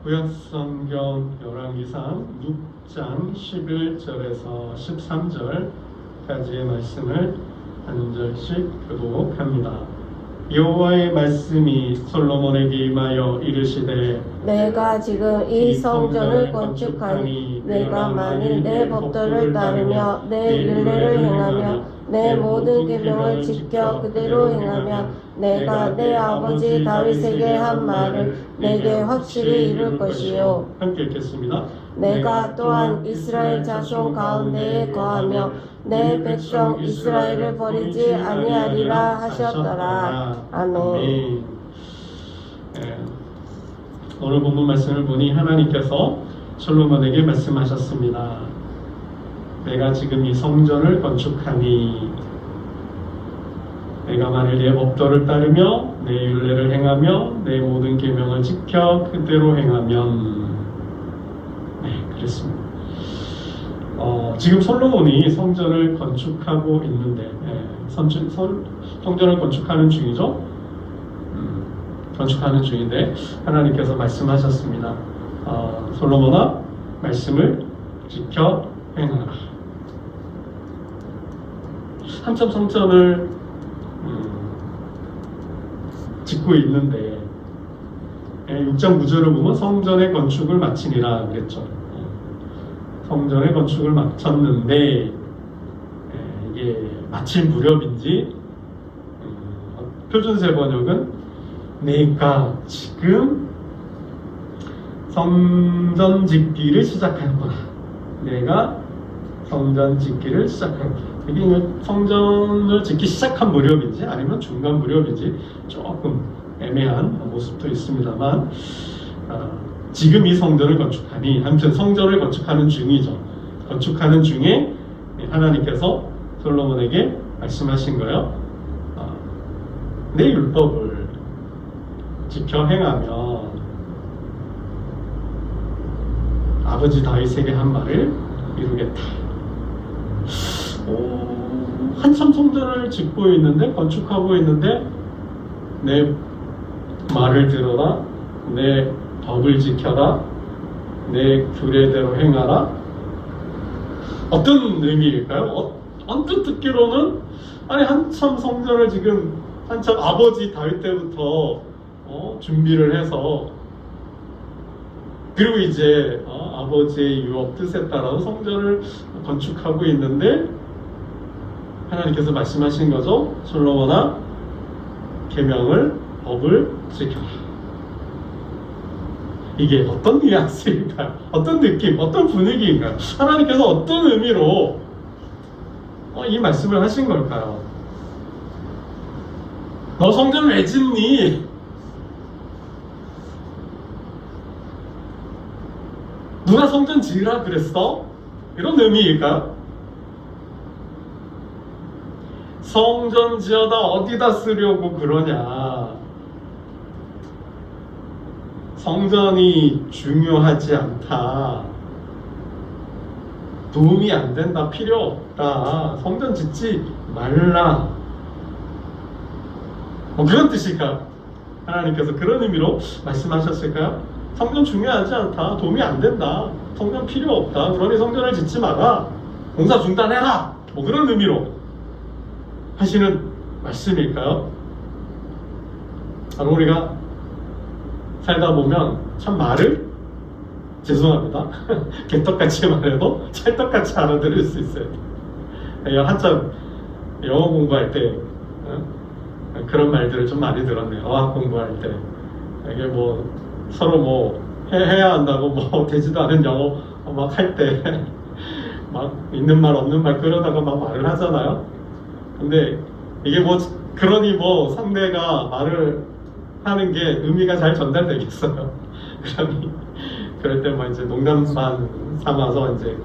구약성경 열왕기상 6장 11절에서 13절까지의 말씀을 한 절씩 교독합니다. 여호와의 말씀이 솔로몬에게 임하여 이르시되 내가 지금 이 성전을 건축하니 내가 만일 내 법도를 따르며 내 율례를 행하며 내 모든 계명을 지켜 그대로 행하면 내가 내 아버지 다윗에게 한 말을 내게 확실히 이룰 것이요. 함께 읽겠습니다. 내가 또한 이스라엘 자손 가운데에 거하며 내 백성 이스라엘을 버리지 아니하리라 하셨더라. 아멘. 네. 오늘 본문 말씀을 보니 하나님께서 솔로몬에게 말씀하셨습니다. 내가 지금 이 성전을 건축하니 내가 만일 내 법도를 따르며 내 율례를 행하며 내 모든 계명을 지켜 그대로 행하면 그랬습니다. 지금 솔로몬이 성전을 건축하고 있는데 성전을 건축하는 중이죠. 건축하는 중인데 하나님께서 말씀하셨습니다. 솔로몬아 말씀을 지켜 행하라. 한참 성전을 짓고 있는데 6장 9절을 보면 성전의 건축을 마치니라 그랬죠. 성전의 건축을 마쳤는데 이게 마칠 무렵인지 표준세 번역은 내가 지금 성전 짓기를 시작하는구나. 내가 성전 짓기를 시작하는구나. 이게 성전을 짓기 시작한 무렵인지 아니면 중간 무렵인지 조금 애매한 모습도 있습니다만 지금 이 성전을 건축하니 아무튼 성전을 건축하는 중이죠. 건축하는 중에 하나님께서 솔로몬에게 말씀하신 거예요. 내 율법을 지켜 행하면 아버지 다윗에게 한 말을 이루겠다. 한참 성전을 짓고 있는데 건축하고 있는데 내 말을 들어라, 내 법을 지켜라, 내 규례대로 행하라. 어떤 의미일까요? 언뜻 듣기로는 아니 한참 성전을 지금 한참 아버지 다윗 때부터 준비를 해서 그리고 이제 아버지의 유업 뜻에 따라서 성전을 건축하고 있는데 하나님께서 말씀하신 거죠. 솔로몬아 계명을 법을 지켜라. 이게 어떤 뉘앙스일까요? 어떤 느낌, 어떤 분위기인가요? 하나님께서 어떤 의미로 이 말씀을 하신 걸까요? 너 성전 왜 짓니? 누가 성전 지으라 그랬어? 이런 의미일까요? 성전 지어다 어디다 쓰려고 그러냐? 성전이 중요하지 않다. 도움이 안 된다. 필요 없다. 성전 짓지 말라. 그런 뜻일까요? 하나님께서 그런 의미로 말씀하셨을까요? 성전 중요하지 않다. 도움이 안 된다. 성전 필요 없다. 그러니 성전을 짓지 마라. 공사 중단해라. 그런 의미로 하시는 말씀일까요? 바로 우리가 살다 보면 참 말을 죄송합니다. 개떡같이 말해도 찰떡같이 알아들을 수 있어요. 한참 영어 공부할 때 그런 말들을 좀 많이 들었네요. 어학 공부할 때 이게 서로 해야 한다고 되지도 않은 영어 막 할 때 막 있는 말 없는 말 그러다가 막 말을 하잖아요. 근데 이게 그러니 상대가 말을 하는 게 의미가 잘 전달되겠어요. 그러니 그럴 때 이제 농담만 삼아서 이제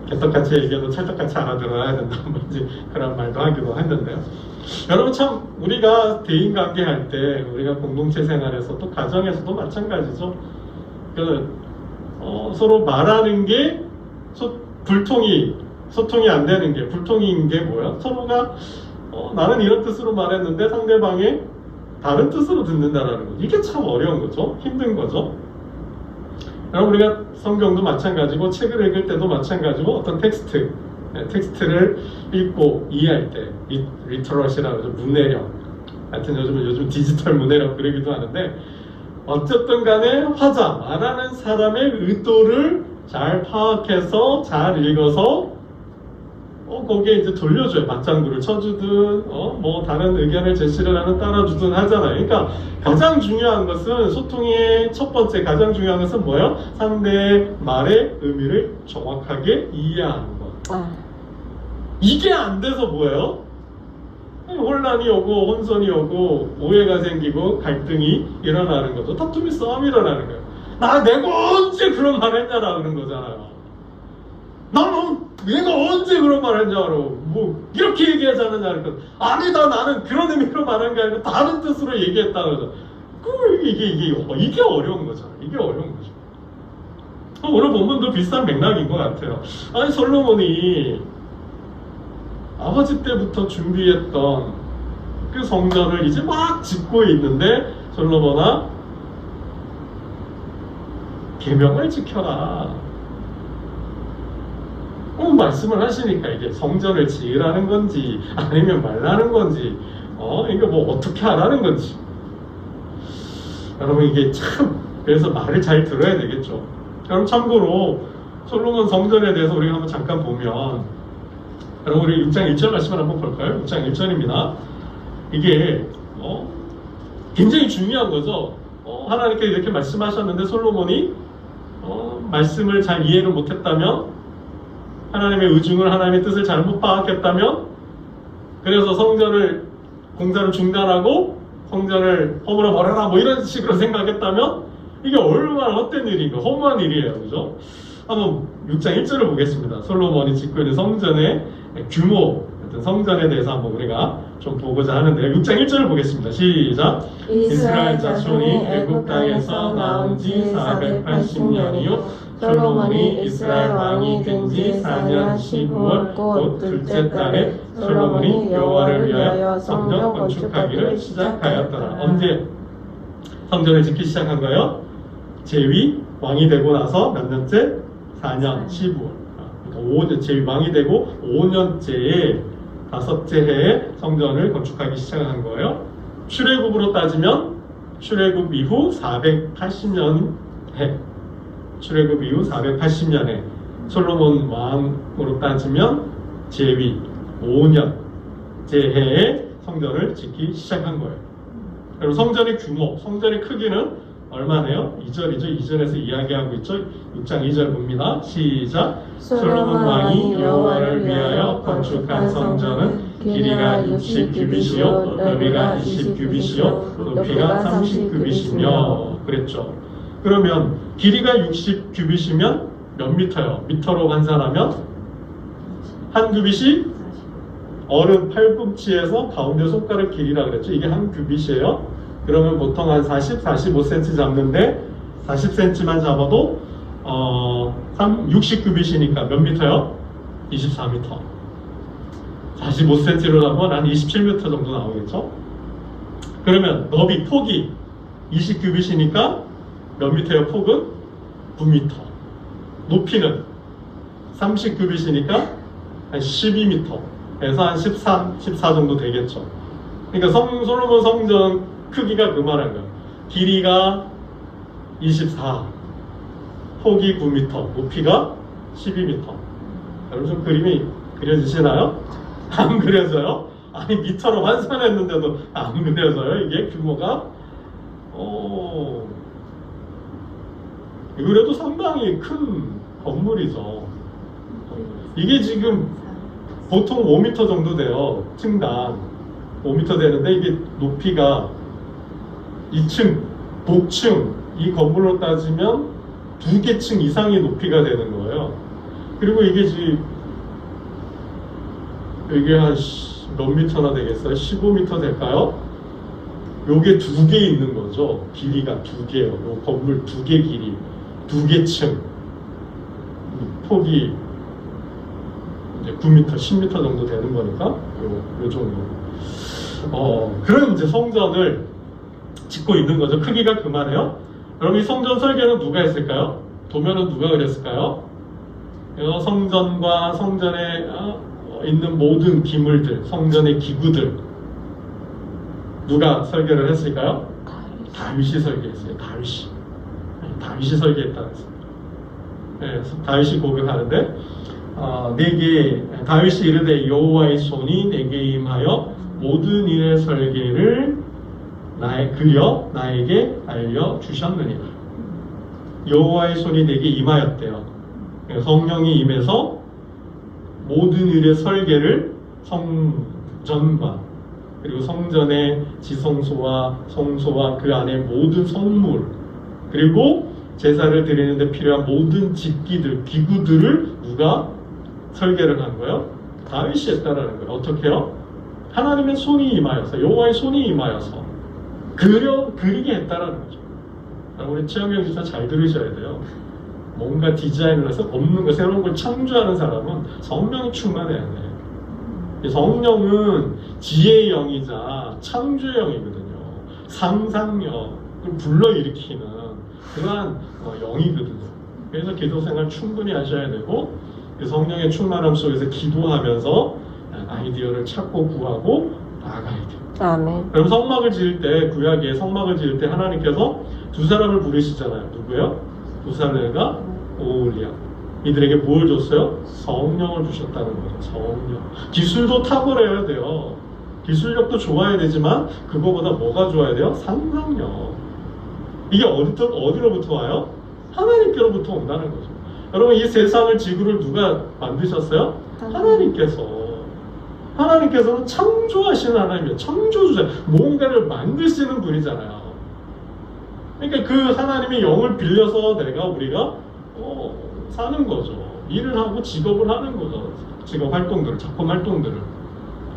개떡같이 얘기해도 찰떡같이 알아들어야 된다. 이제 그런 말도 하기도 했는데요. 여러분 참 우리가 대인관계 할 때 우리가 공동체 생활에서 또 가정에서도 마찬가지죠. 서로 말하는 게 소통이 안 되는 게 불통인 게 뭐야? 서로가 나는 이런 뜻으로 말했는데 상대방이 다른 뜻으로 듣는다라는 거. 이게 참 어려운 거죠. 힘든 거죠. 여러분 우리가 성경도 마찬가지고 책을 읽을 때도 마찬가지고 어떤 텍스트를 읽고 이해할 때 리터러시라고 하죠. 문해력. 하여튼 요즘 디지털 문해력 그러기도 하는데 어쨌든 간에 화자, 말하는 사람의 의도를 잘 파악해서 잘 읽어서 거기에 이제 돌려줘요. 맞장구를 쳐주든 뭐 다른 의견을 제시를 하는 따라주든 하잖아요. 그러니까 가장 중요한 것은 소통의 첫 번째 가장 중요한 것은 뭐예요? 상대의 말의 의미를 정확하게 이해하는 것. 이게 안 돼서 뭐예요? 혼란이 오고 혼선이 오고 오해가 생기고 갈등이 일어나는 거죠. 다툼이 싸움이 일어나는 거예요. 내가 언제 그런 말 했냐라 그런 거잖아요. 내가 언제 그런 말 했냐고 뭐 이렇게 얘기하자느냐 그러니까 아니다 나는 그런 의미로 말한 게 아니라 다른 뜻으로 얘기했다 그러죠. 이게 어려운 거잖아요. 이게 어려운 거죠. 오늘 본문도 비슷한 맥락인 것 같아요. 아니 솔로몬이 아버지 때부터 준비했던 그 성전을 이제 막 짓고 있는데 솔로몬아 계명을 지켜라. 말씀을 하시니까 이게 성전을 지으라는 건지 아니면 말라는 건지 이거 뭐 어떻게 하라는 건지 여러분 이게 참 그래서 말을 잘 들어야 되겠죠. 그럼 참고로 솔로몬 성전에 대해서 우리가 한번 잠깐 보면 여러분 우리 6장 1절 말씀을 한번 볼까요? 6장 1절입니다. 이게 굉장히 중요한 거죠. 하나님께 이렇게 말씀하셨는데 솔로몬이 말씀을 잘 이해를 못했다면 하나님의 의중을 하나님의 뜻을 잘못 파악했다면 그래서 공사를 중단하고 성전을 허물어 버려라 뭐 이런 식으로 생각했다면 이게 얼마나 헛된 일인가 허무한 일이에요. 그죠? 한번 6장 1절을 보겠습니다. 솔로몬이 짓고 있는 성전의 규모 성전에 대해서 한번 우리가 좀 보고자 하는데 6장 1절을 보겠습니다. 시작. 이스라엘 자손이 애굽 땅에서 나온 지 480년이요 솔로몬이 이스라엘 왕이 된 지 4년 12월 곧 둘째 달에 솔로몬이 여호와를 위하여 성전 건축하기를 시작하였더라. 언제 성전을 짓기 시작한 거예요? 제위 왕이 되고 나서 몇 년째? 4년 15월. 그러니까 5년 제위 왕이 되고 5년째에 다섯째 해에 성전을 건축하기 시작한 거예요. 출애굽으로 따지면 출애굽 이후 480년 해. 출애굽 이후 480년에 솔로몬 왕으로 따지면 제위 5년 제해에 성전을 짓기 시작한 거예요. 그리고 성전의 규모, 성전의 크기는 얼마네요? 2절이죠. 2절에서 이야기하고 있죠. 6장 2절 봅니다. 시작. 솔로몬 왕이 여호와를 위하여 건축한 성전은 길이가 60규빗이요 너비가 20규빗이요 높이가 30규빗이며 그랬죠. 그러면 길이가 60규빗이면 몇 미터요? 미터로 환산하면 한 규빗이 어른 팔꿈치에서 가운데 손가락 길이라 그랬죠. 이게 한 규빗이에요. 그러면 보통 한 45cm 잡는데 40cm만 잡아도 60규빗이니까 몇 미터요? 24m. 45cm로 잡으면 한 27m 정도 나오겠죠? 그러면 너비 폭이 20규빗이니까 몇 미터예요? 폭은 9m. 높이는 30규빗이니까 한 12m에서 한 14 정도 되겠죠. 그러니까 솔로몬 성전 크기가 그 말한 거예요. 길이가 24, 폭이 9m, 높이가 12m. 여러분 좀 그림이 그려지시나요? 안 그려져요? 아니 미터로 환산했는데도 안 그려져요? 이게 규모가? 그래도 상당히 큰 건물이죠. 이게 지금 보통 5m 정도 돼요. 층당 5m 되는데 이게 높이가 2층, 복층 이 건물로 따지면 2개 층 이상의 높이가 되는 거예요. 그리고 이게 지금 이게 한 몇 미터나 되겠어요? 15m 될까요? 요게 2개 있는 거죠. 길이가 2개예요. 요 건물 2개 길이, 2개 층. 폭이 이제 9m, 10m 정도 되는 거니까 요 정도. 그런 이제 성전을 짓고 있는 거죠. 크기가 그만해요. 그럼 이 성전 설계는 누가 했을까요? 도면은 누가 그렸을까요? 성전과 성전에 있는 모든 기물들, 성전의 기구들 누가 설계를 했을까요? 다윗이 설계했어요. 다윗이 설계했다고 했어요. 네, 다윗이 고백하는데 내게 다윗이 이르되 여호와의 손이 내게 임하여 모든 일의 설계를 그려 나에게 알려 주셨느니라. 여호와의 손이 내게 임하였대요. 성령이 임해서 모든 일의 설계를 성전과 그리고 성전의 지성소와 성소와 그 안에 모든 성물 그리고 제사를 드리는 데 필요한 모든 집기들, 기구들을 누가 설계를 한 거예요? 다윗이 했다라는 거예요. 어떻게요? 하나님의 손이 임하여서 여호와의 손이 임하여서 그리게 했다라는 거죠. 우리 최영경 기자 잘 들으셔야 돼요. 뭔가 디자인을 해서 없는 거 새로운 걸 창조하는 사람은 성령이 충만해야 돼. 성령은 지혜의 영이자 창조의 영이거든요. 상상력을 불러일으키는 그러한 영이거든요. 그래서 기도 생활 충분히 하셔야 되고 그 성령의 충만함 속에서 기도하면서 아이디어를 찾고 구하고 나아가야 돼요. 아멘. 그럼 성막을 지을 때 구약에 성막을 지을 때 하나님께서 두 사람을 부르시잖아요. 누구요? 부살렐과 오홀리압. 이들에게 뭘 줬어요? 성령을 주셨다는 거예요. 성령. 기술도 탁월해야 돼요. 기술력도 좋아야 되지만 그거보다 뭐가 좋아야 돼요? 상상력. 이게 어디로부터 와요? 하나님께로부터 온다는 거죠. 여러분 이 세상을 지구를 누가 만드셨어요? 하나님께서는 창조하시는 하나님이에요. 창조주자. 뭔가를 만드시는 분이잖아요. 그러니까 그 하나님의 영을 빌려서 우리가 사는 거죠. 일을 하고 직업을 하는 거죠. 직업 활동들을, 작품 활동들을.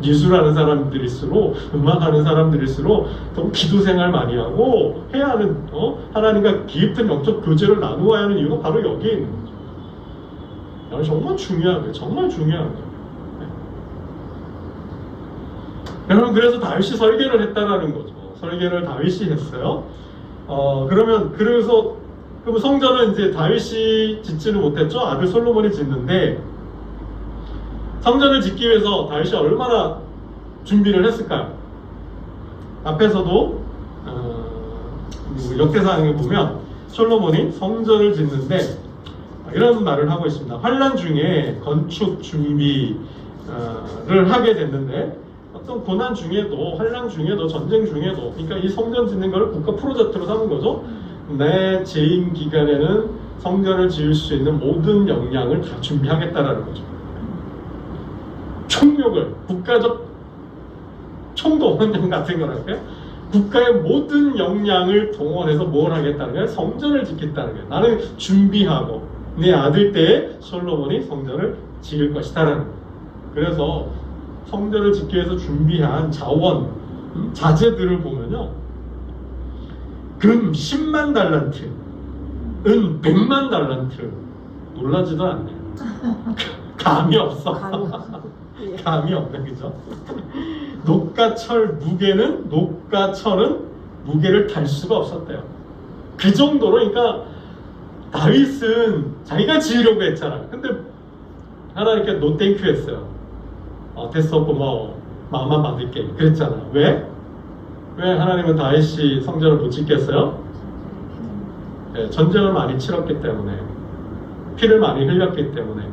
예술하는 사람들일수록, 음악하는 사람들일수록 더 기도 생활 많이 하고 해야 하는 하나님과 깊은 영적 교제를 나누어야 하는 이유가 바로 여기에 있는 거죠. 정말 중요한 거예요. 정말 중요한 거예요. 여러분 그래서 다윗이 설계를 했다라는 거죠. 설계를 다윗이 했어요. 그래서 성전은 이제 다윗이 짓지는 못했죠. 아들 솔로몬이 짓는데 성전을 짓기 위해서 다윗이 얼마나 준비를 했을까요? 앞에서도 역대상에 보면 솔로몬이 성전을 짓는데 이런 말을 하고 있습니다. 환난 중에 건축 준비를 하게 됐는데 어떤 고난 중에도 환난 중에도 전쟁 중에도 그러니까 이 성전 짓는 걸 국가 프로젝트로 삼은 거죠. 내 재임 기간에는 성전을 지을 수 있는 모든 역량을 다 준비하겠다라는 거죠. 총력을 국가적 총동원령 같은 거랄까요? 국가의 모든 역량을 동원해서 뭘 하겠다는 거예요? 성전을 짓겠다는 거예요. 나는 준비하고 내 아들 때에 솔로몬이 성전을 지을 것이다라는 거예요. 그래서 성전을 짓기 위해서 준비한 자원, 자재들을 보면요. 금 10만 달란트, 은 100만 달란트. 놀라지도 않네요. 감이 없어. 감이 없네, 그죠? 녹과철 녹과철은 무게를 달 수가 없었대요. 그 정도로, 그러니까 다윗은 자기가 지으려고 했잖아요. 근데 하나님께 노 땡큐 했어요. 됐어, 고마워. 마음만 받을게. 그랬잖아요. 왜? 왜 하나님은 다윗이 성전을 못 짓겠어요? 네, 전쟁을 많이 치렀기 때문에, 피를 많이 흘렸기 때문에.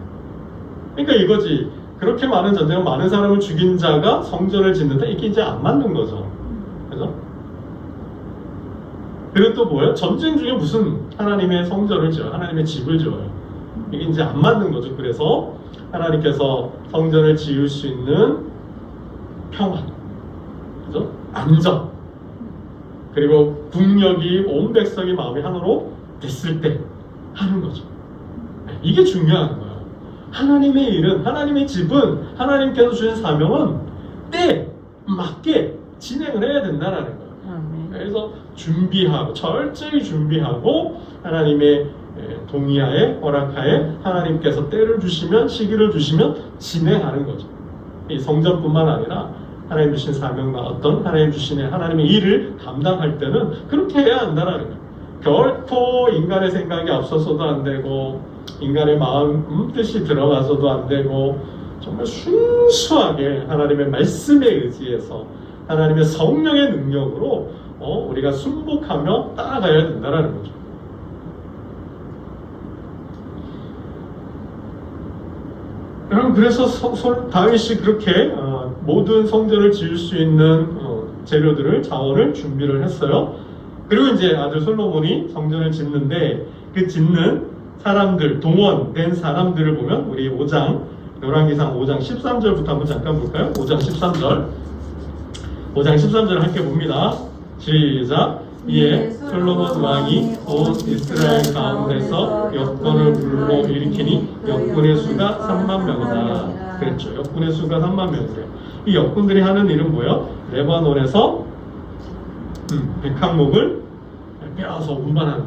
그러니까 이거지. 그렇게 많은 전쟁을 많은 사람을 죽인 자가 성전을 짓는데 이게 이제 안 맞는 거죠. 그죠? 그리고 또 뭐예요? 전쟁 중에 무슨 하나님의 성전을 지어요? 하나님의 집을 지어요. 이게 이제 안 맞는 거죠. 그래서 하나님께서 성전을 지을 수 있는 평화, 그죠? 안정, 그리고 국력이 온 백성이 마음이 하나로 됐을 때 하는 거죠. 이게 중요한 거예요. 하나님의 일은, 하나님의 집은, 하나님께서 주신 사명은 때에 맞게 진행을 해야 된다는 거예요. 그래서 준비하고, 철저히 준비하고, 하나님의 동의하에, 허락하에 하나님께서 때를 주시면, 시기를 주시면 진행하는 거죠. 이 성전뿐만 아니라 하나님 주신 사명과 어떤 하나님 주신 하나님의 일을 감당할 때는 그렇게 해야 한다는 거예요. 결코 인간의 생각이 앞서서도 안 되고 인간의 마음 뜻이 들어가서도 안 되고 정말 순수하게 하나님의 말씀에 의지해서 하나님의 성령의 능력으로 우리가 순복하며 따라가야 된다는 거죠. 여러분, 그래서 다윗이 그렇게 모든 성전을 지을 수 있는 재료들을, 자원을 준비를 했어요. 그리고 이제 아들 솔로몬이 성전을 짓는데 그 짓는 사람들, 동원된 사람들을 보면 우리 5장, 열왕기상 5장 13절부터 한번 잠깐 볼까요? 5장 13절. 5장 13절 함께 봅니다. 시작. 이에 솔로몬 왕이 온 이스라엘 가운데서 역군을 불러 일으키니 역군의 수가 3만 명이다. 그랬죠. 역군의 수가 3만 명이래요. 이 역군들이 하는 일은 뭐예요? 레바논에서 백향목을 빼앗아 운반하는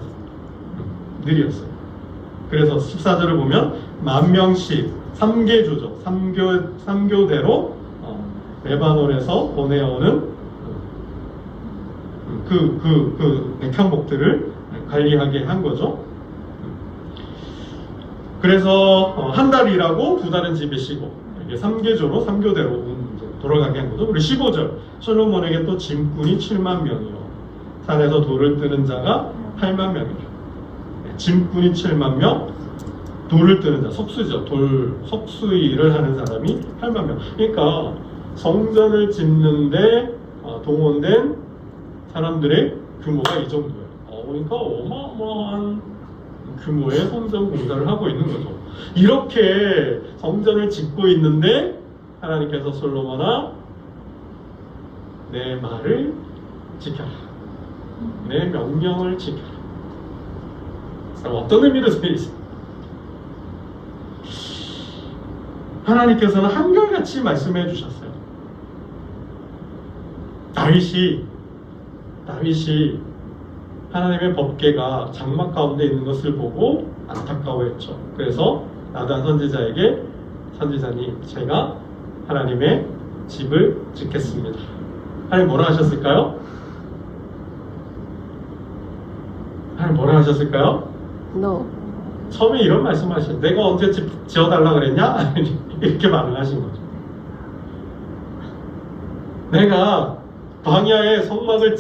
일이었어요. 그래서 14절을 보면 10,000명씩 3계조죠. 3교대로 레바논에서 보내어오는 그 백향목들을 관리하게 한 거죠. 그래서 한 달 일하고 두 달은 집에 쉬고 이게 3계조로 3교대로 돌아가게 한 거죠. 그리고 15절 솔로몬에게 또 짐꾼이 7만 명이요 산에서 돌을 뜨는 자가 8만 명이죠. 짐꾼이 7만 명, 돌을 뜨는 자, 석수죠. 석수 일을 하는 사람이 8만 명. 그러니까 성전을 짓는데 동원된 사람들의 규모가 이 정도예요. 그러니까 어마어마한 규모의 성전 공사를 하고 있는 거죠. 이렇게 성전을 짓고 있는데 하나님께서 솔로몬아, 내 말을 지켜라. 내 명령을 지켜라. 어떤 의미로 쓰이지? 하나님께서는 한결같이 말씀해 주셨어요. 다윗이 하나님의 법궤가 장막 가운데 있는 것을 보고 안타까워했죠. 그래서 나단 선지자에게 선지자님, 제가 하나님의 집을 짓겠습니다. 하나님 뭐라 하셨을까요? 하나님 뭐라 하셨을까요? No. 처음에 이런 말씀하셨어요. 내가 언제 집 지어달라 그랬냐? 이렇게 말을 하신 거죠. 내가 광야에 성막을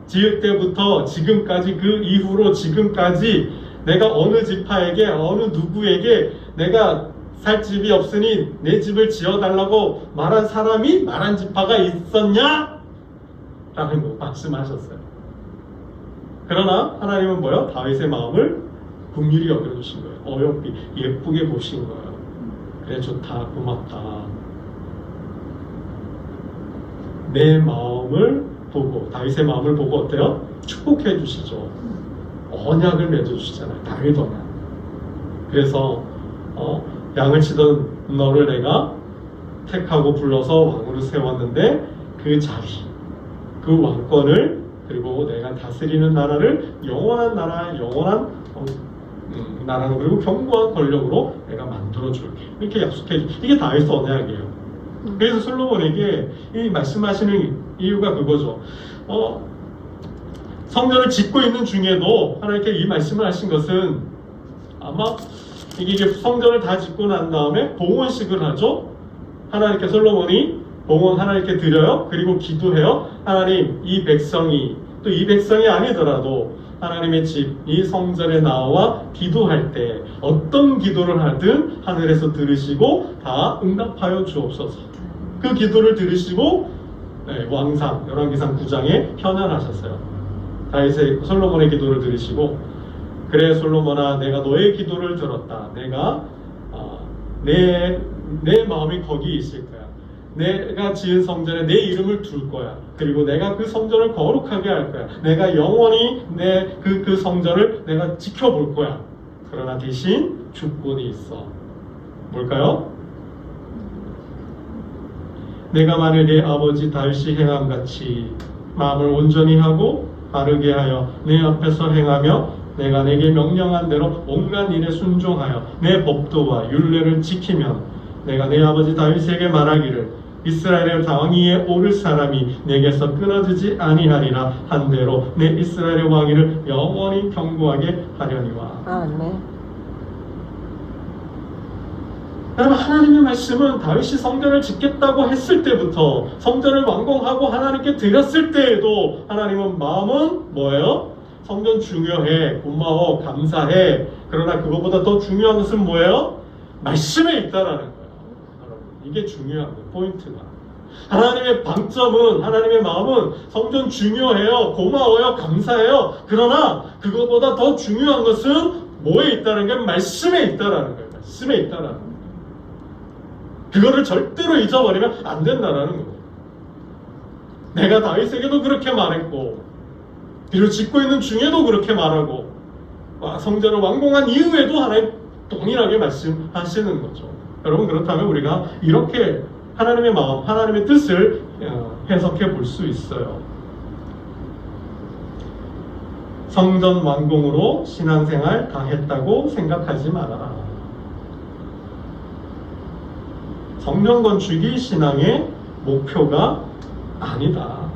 지을 때부터 지금까지, 그 이후로 지금까지 내가 어느 지파에게, 어느 누구에게 내가 살 집이 없으니 내 집을 지어달라고 말한 사람이, 말한 지파가 있었냐? 라는 거 말씀하셨어요. 그러나 하나님은 뭐요? 다윗의 마음을 긍휼히 여겨주신 거예요. 어여삐 예쁘게 보신 거예요. 그래, 좋다, 고맙다. 내 마음을 보고, 다윗의 마음을 보고 어때요? 축복해 주시죠. 언약을 맺어주시잖아요. 다윗 언약. 그래서 양을 치던 너를 내가 택하고 불러서 왕으로 세웠는데 그 자리, 그 왕권을, 그리고 내가 다스리는 나라를 영원한 나라, 영원한 나라로, 그리고 견고한 권력으로 내가 만들어줄게. 이렇게 약속해 주. 이게 다윗의 언약이에요. 그래서 솔로몬에게 이 말씀하시는 이유가 그거죠. 성전을 짓고 있는 중에도 하나님께 이 말씀을 하신 것은 아마 이게 성전을 다 짓고 난 다음에 봉헌식을 하죠. 하나님께 솔로몬이 봉헌 하나님께 드려요. 그리고 기도해요. 하나님, 이 백성이, 또 이 백성이 아니더라도 하나님의 집, 이 성전에 나와 기도할 때 어떤 기도를 하든 하늘에서 들으시고 다 응답하여 주옵소서. 그 기도를 들으시고 왕상, 열왕기상 9장에 현안하셨어요. 다윗의, 솔로몬의 기도를 들으시고, 그래 솔로몬아, 내가 너의 기도를 들었다. 내가 내 마음이 거기 있을 거야. 내가 지은 성전에 내 이름을 둘 거야. 그리고 내가 그 성전을 거룩하게 할 거야. 내가 영원히 그 성전을 내가 지켜볼 거야. 그러나 대신 조건이 있어. 뭘까요? 내가 만일 내 아버지 다윗이 행함같이 마음을 온전히 하고 바르게 하여 내 앞에서 행하며 내가 내게 명령한 대로 온갖 일에 순종하여 내 법도와 율례를 지키면 내가 내 아버지 다윗에게 말하기를 이스라엘의 왕위에 오를 사람이 내게서 끊어지지 아니하리라 한대로 내 이스라엘의 왕위를 영원히 경고하게 하려니와. 아멘. 여러분, 하나님의 말씀은 다윗이 성전을 짓겠다고 했을 때부터 성전을 완공하고 하나님께 드렸을 때에도 하나님은 마음은 뭐예요? 성전 중요해, 고마워, 감사해. 그러나 그것보다 더 중요한 것은 뭐예요? 말씀에 있다라는 거예요. 여러분, 이게 중요한 거예요. 포인트가. 하나님의 방점은, 하나님의 마음은 성전 중요해요, 고마워요, 감사해요. 그러나 그것보다 더 중요한 것은 뭐에 있다는 게 말씀에 있다라는 거예요. 말씀에 있다라는 거예요. 그거를 절대로 잊어버리면 안 된다라는 거예요. 내가 다윗에게도 그렇게 말했고, 그리고 짓고 있는 중에도 그렇게 말하고, 성전을 완공한 이후에도 하나님 동일하게 말씀하시는 거죠. 여러분, 그렇다면 우리가 이렇게 하나님의 마음, 하나님의 뜻을 해석해 볼 수 있어요. 성전 완공으로 신앙생활 다 했다고 생각하지 말아라. 성전 건축이 신앙의 목표가 아니다.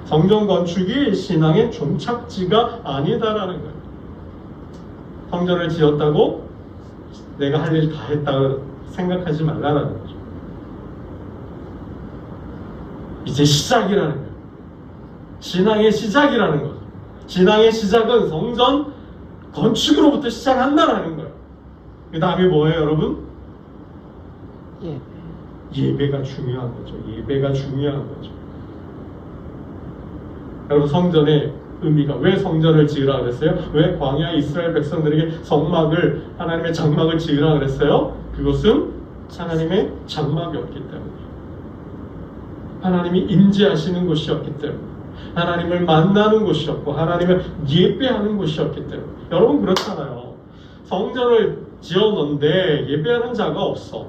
성전 건축이 신앙의 종착지가 아니다라는 거예요. 성전을 지었다고 내가 할 일 다 했다고 생각하지 말라는 거죠. 이제 시작이라는 거예요. 신앙의 시작이라는 거죠. 신앙의 시작은 성전 건축으로부터 시작한다라는 거예요. 그 다음에 뭐예요, 여러분? 예배가 중요한 거죠. 예배가 중요한 거죠. 여러분, 성전의 의미가, 왜 성전을 지으라 그랬어요? 왜 광야 이스라엘 백성들에게 성막을, 하나님의 장막을 지으라 그랬어요? 그것은 하나님의 장막이었기 때문에, 하나님이 임재하시는 곳이었기 때문에, 하나님을 만나는 곳이었고 하나님을 예배하는 곳이었기 때문에. 여러분, 그렇잖아요. 성전을 지어놓는데 예배하는 자가 없어.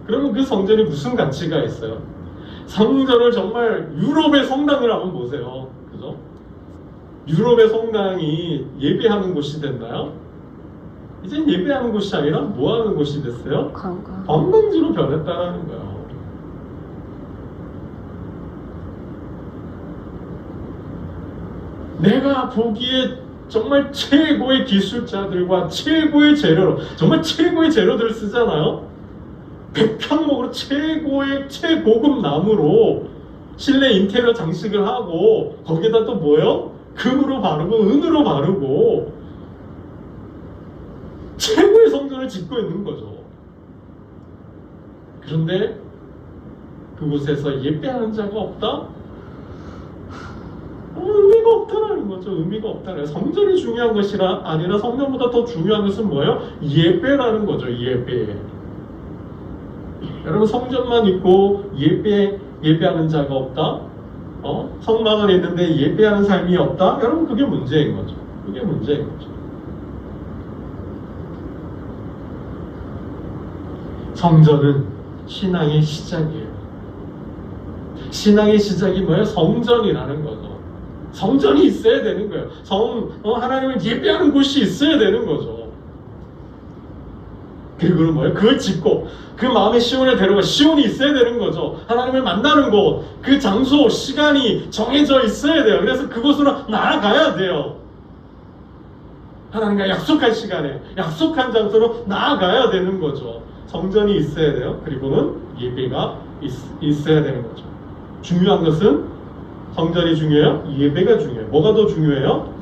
그러면 그 성전이 무슨 가치가 있어요? 성전을 정말 유럽의 성당을 한번 보세요. 그죠? 유럽의 성당이 예배하는 곳이 됐나요? 이젠 예배하는 곳이 아니라 뭐 하는 곳이 됐어요? 관광지로 변했다는 거예요. 내가 보기에 정말 최고의 기술자들과 최고의 재료로, 정말 최고의 재료들을 쓰잖아요. 백향목으로 최고의 최고급 나무로 실내 인테리어 장식을 하고, 거기에다 또 뭐요? 금으로 바르고 은으로 바르고 최고의 성전을 짓고 있는 거죠. 그런데 그곳에서 예배하는 자가 없다? 의미가 없다는 거죠. 의미가 없다는. 성전이 중요한 것이 아니라 성전보다 더 중요한 것은 뭐예요? 예배라는 거죠. 예배. 여러분, 성전만 있고 예배하는 자가 없다? 성막은 있는데 예배하는 삶이 없다? 여러분, 그게 문제인 거죠. 그게 문제인 거죠. 성전은 신앙의 시작이에요. 신앙의 시작이 뭐예요? 성전이라는 거죠. 성전이 있어야 되는 거예요. 하나님을 예배하는 곳이 있어야 되는 거죠. 그리고 뭐예요? 그걸 짓고 그 마음의 시온에 데려가 시온이 있어야 되는 거죠. 하나님을 만나는 곳, 그 장소, 시간이 정해져 있어야 돼요. 그래서 그곳으로 나아가야 돼요. 하나님과 약속한 시간에, 약속한 장소로 나아가야 되는 거죠. 성전이 있어야 돼요. 그리고는 예배가 있어야 되는 거죠. 중요한 것은 성전이 중요해요? 예배가 중요해요. 뭐가 더 중요해요?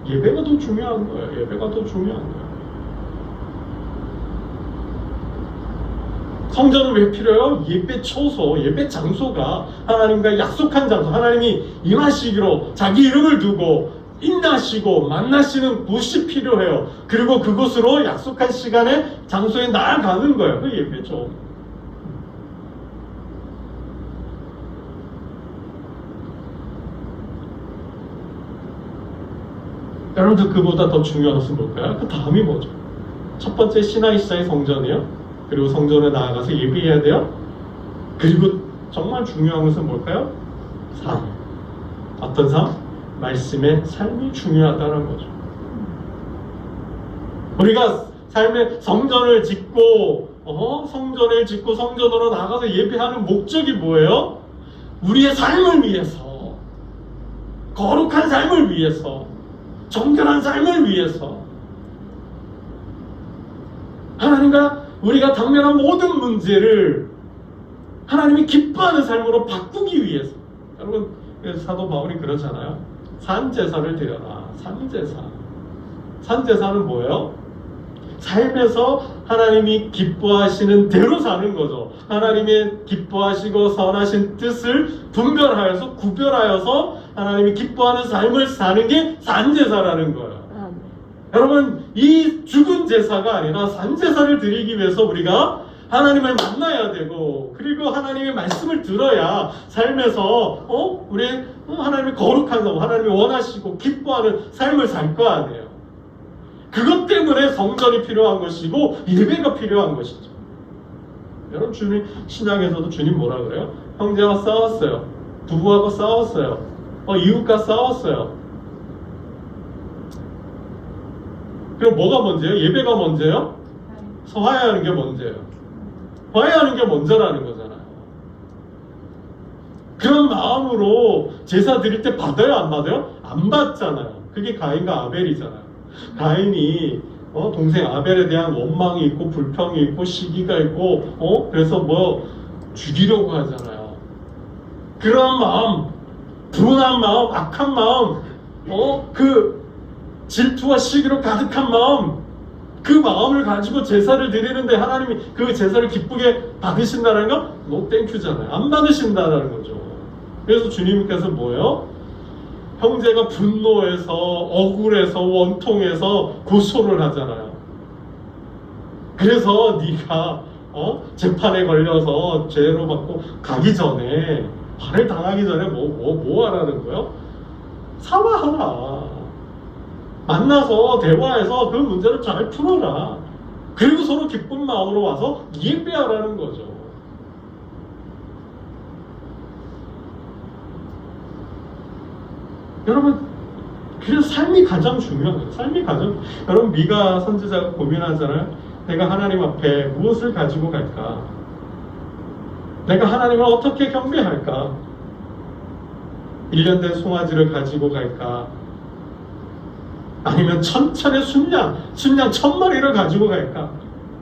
예배가 더 중요한 거예요. 예배가 더 중요한 거예요. 성전은 왜 필요해요? 예배 처소, 예배 장소가 하나님과 약속한 장소, 하나님이 임하시기로 자기 이름을 두고 인하시고 만나시는 곳이 필요해요. 그리고 그곳으로 약속한 시간에, 장소에 나아가는 거예요. 그 예배죠. 여러분들, 그보다 더 중요한 것은 뭘까요? 그 다음이 뭐죠? 첫 번째, 신앙의 시작이 성전이에요. 그리고 성전에 나아가서 예배해야 돼요. 그리고 정말 중요한 것은 뭘까요? 삶. 어떤 삶? 말씀의 삶이 중요하다는 거죠. 우리가 삶의 성전을 짓고 성전을 짓고 성전으로 나가서 예배하는 목적이 뭐예요? 우리의 삶을 위해서, 거룩한 삶을 위해서, 정결한 삶을 위해서, 하나님과 우리가 당면한 모든 문제를 하나님이 기뻐하는 삶으로 바꾸기 위해서. 여러분, 사도 바울이 그러잖아요. 산제사를 드려라. 산제사. 산제사는 뭐예요? 삶에서 하나님이 기뻐하시는 대로 사는 거죠. 하나님의 기뻐하시고 선하신 뜻을 분별하여서, 구별하여서 하나님이 기뻐하는 삶을 사는 게 산제사라는 거예요. 여러분, 이 죽은 제사가 아니라 산제사를 드리기 위해서 우리가 하나님을 만나야 되고, 그리고 하나님의 말씀을 들어야 삶에서 우리 하나님의 거룩한 삶, 하나님이 원하시고 기뻐하는 삶을 살 거 아니에요. 그것 때문에 성전이 필요한 것이고 예배가 필요한 것이죠. 여러분, 주님 신약에서도 주님 뭐라 그래요? 형제와 싸웠어요. 부부하고 싸웠어요. 이웃과 싸웠어요. 그럼 뭐가 먼저예요? 예배가 먼저예요? 화해하는 게 먼저예요. 화해하는 게 먼저라는 거잖아요. 그런 마음으로 제사 드릴 때 받아요? 안 받아요? 안 받잖아요. 그게 가인과 아벨이잖아요. 가인이 동생 아벨에 대한 원망이 있고 불평이 있고 시기가 있고 그래서 죽이려고 하잖아요. 그런 마음, 분한 마음, 악한 마음, 그 질투와 시기로 가득한 마음, 그 마음을 가지고 제사를 드리는데 하나님이 그 제사를 기쁘게 받으신다는 건 no 땡큐잖아요. 안 받으신다는 거죠. 그래서 주님께서 뭐예요? 형제가 분노해서 억울해서 원통해서 고소를 하잖아요. 그래서 네가 재판에 걸려서 죄로 받고 가기 전에, 발을 당하기 전에 뭐 하라는 거예요? 사과하라. 만나서 대화해서 그 문제를 잘 풀어라. 그리고 서로 기쁜 마음으로 와서 예배하라는 거죠. 여러분, 그래서 삶이 가장 중요한 거예요. 삶이 가장. 여러분, 미가 선지자가 고민하잖아요. 내가 하나님 앞에 무엇을 가지고 갈까? 내가 하나님을 어떻게 경배할까? 1년 된 송아지를 가지고 갈까? 아니면 천천의 순양 1000마리를 가지고 갈까?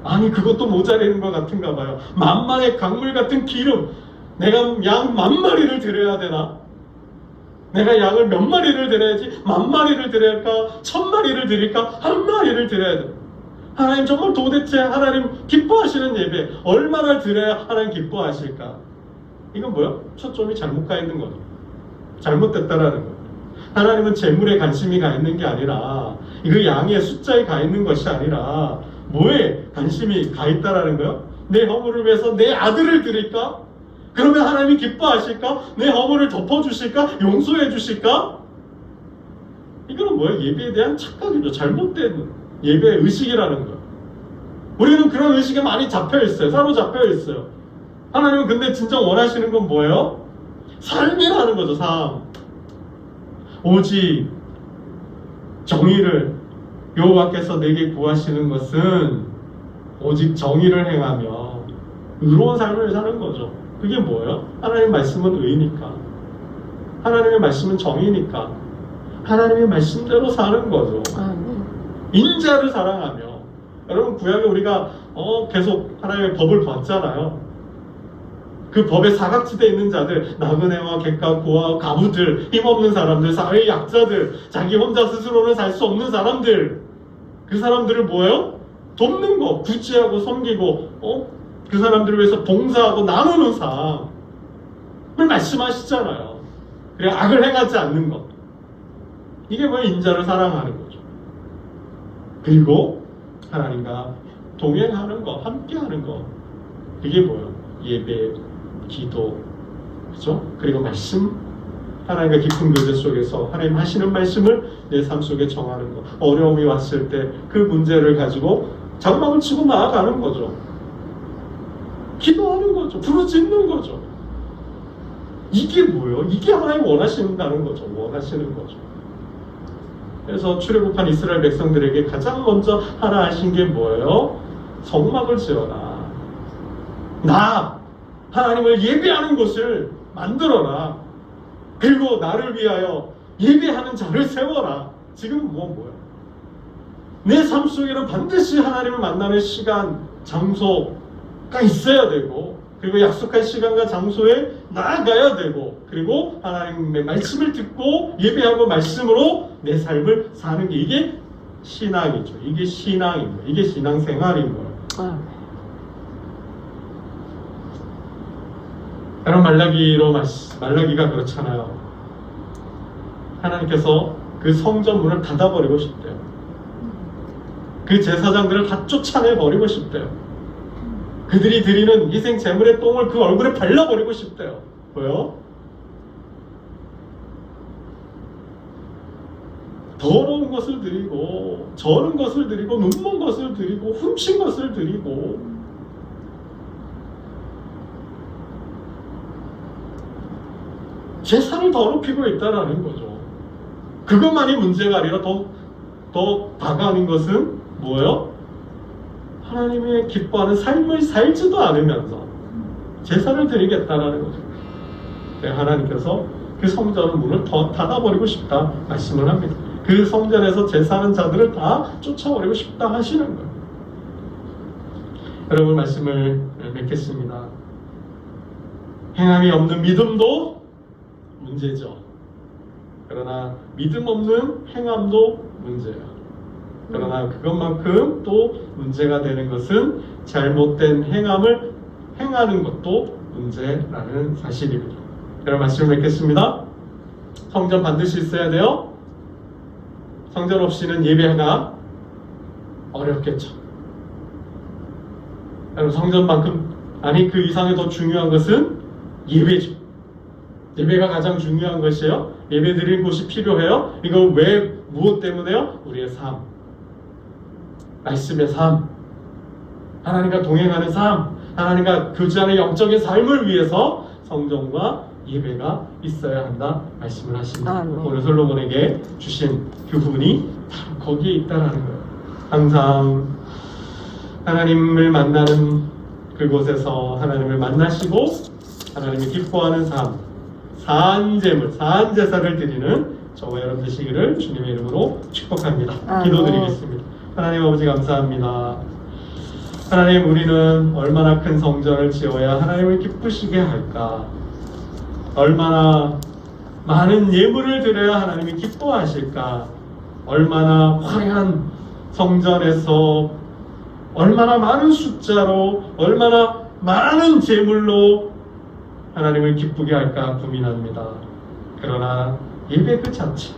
아니, 그것도 모자라는 것 같은가 봐요. 만만의 강물 같은 기름, 내가 양 10,000마리를 드려야 되나? 내가 양을 몇 마리를 드려야지? 10,000마리를 드려야 할까? 1000마리를 드릴까? 1마리를 드려야 돼. 하나님, 정말 도대체 하나님 기뻐하시는 예배 얼마나 드려야 하나님 기뻐하실까? 이건 뭐야? 초점이 잘못 가 있는 거죠. 잘못됐다라는 거예요. 하나님은 재물에 관심이 가 있는 게 아니라, 그 양의 숫자에 가 있는 것이 아니라 뭐에 관심이 가 있다라는 거예요? 내 허물을 위해서 내 아들을 드릴까? 그러면 하나님이 기뻐하실까? 내 허물을 덮어주실까? 용서해 주실까? 이거는 뭐예요? 예배에 대한 착각이죠. 잘못된 예배의 의식이라는 거예요. 우리는 그런 의식에 많이 잡혀있어요. 사로잡혀 있어요. 하나님은 근데 진짜 원하시는 건 뭐예요? 삶이라는 거죠. 삶. 오직 정의를, 여호와께서 내게 구하시는 것은 오직 정의를 행하며 의로운 삶을 사는 거죠. 그게 뭐예요? 하나님의 말씀은 의니까, 하나님의 말씀은 정의니까 하나님의 말씀대로 사는 거죠. 인자를 사랑하며. 여러분, 구약에 우리가 계속 하나님의 법을 봤잖아요. 그 법의 사각지대에 있는 자들, 나그네와 객과 고아, 가부들, 힘없는 사람들, 사회의 약자들, 자기 혼자 스스로는 살 수 없는 사람들, 그 사람들을 뭐예요? 돕는 거, 구제하고 섬기고 그 사람들을 위해서 봉사하고 나누는 삶을 말씀하시잖아요. 그래, 악을 행하지 않는 것, 이게 뭐예요? 인자를 사랑하는 거죠. 그리고 하나님과 동행하는 거, 함께하는 거, 그게 뭐예요? 예배, 기도, 그죠? 그리고 말씀, 하나님과 깊은 교제 속에서 하나님 하시는 말씀을 내 삶 속에 정하는 거. 어려움이 왔을 때 그 문제를 가지고 장막을 치고 나아가는 거죠. 기도하는 거죠. 부르짖는 거죠. 이게 뭐예요? 이게 하나님 원하신다는 거죠. 원하시는 거죠. 그래서 출애굽한 이스라엘 백성들에게 가장 먼저 하라 하신 게 뭐예요? 성막을 지어라. 나 하나님을 예배하는 곳을 만들어라. 그리고 나를 위하여 예배하는 자를 세워라. 지금 뭐야? 내 삶 속에는 반드시 하나님을 만나는 시간, 장소가 있어야 되고, 그리고 약속한 시간과 장소에 나아가야 되고, 그리고 하나님의 말씀을 듣고 예배하고 말씀으로 내 삶을 사는 게 이게 신앙이죠. 이게 신앙인 거예요. 이게 신앙생활인 거예요. 여러분, 말라기가 그렇잖아요. 하나님께서 그 성전 문을 닫아버리고 싶대요. 그 제사장들을 다 쫓아내버리고 싶대요. 그들이 드리는 희생 제물의 똥을 그 얼굴에 발라버리고 싶대요. 왜요? 더러운 것을 드리고, 저른 것을 드리고, 눈먼 것을 드리고, 훔친 것을 드리고, 제사를 더럽히고 있다라는 거죠. 그것만이 문제가 아니라 더 다가가는 것은 뭐예요? 하나님의 기뻐하는 삶을 살지도 않으면서 제사를 드리겠다라는 거죠. 하나님께서 그 성전의 문을 더 닫아버리고 싶다 말씀을 합니다. 그 성전에서 제사하는 자들을 다 쫓아버리고 싶다 하시는 거예요. 여러분, 말씀을 맺겠습니다. 행함이 없는 믿음도 문제죠. 그러나 믿음 없는 행함도 문제예요. 그러나 그것만큼 또 문제가 되는 것은 잘못된 행함을 행하는 것도 문제라는 사실입니다. 여러분, 말씀을 맺겠습니다. 성전 반드시 있어야 돼요. 성전 없이는 예배가 어렵겠죠. 여러분, 성전만큼 아니 그 이상의 더 중요한 것은 예배죠. 예배가 가장 중요한 것이에요. 예배 드릴 곳이 필요해요. 이거 왜, 무엇 때문에요? 우리의 삶, 말씀의 삶, 하나님과 동행하는 삶, 하나님과 교제하는 영적인 삶을 위해서 성전과 예배가 있어야 한다 말씀을 하십니다. 오늘 솔로몬에게 주신 교훈이 바로 거기에 있다라는 거예요. 항상 하나님을 만나는 그곳에서 하나님을 만나시고 하나님이 기뻐하는 삶, 사한 제물, 사한 제사를 드리는 저와 여러분 되시기를 주님의 이름으로 축복합니다. 기도드리겠습니다. 하나님 아버지, 감사합니다. 하나님, 우리는 얼마나 큰 성전을 지어야 하나님을 기쁘시게 할까? 얼마나 많은 예물을 드려야 하나님이 기뻐하실까? 얼마나 화려한 성전에서 얼마나 많은 숫자로, 얼마나 많은 제물로 하나님을 기쁘게 할까 고민합니다. 그러나 예배 그 자체,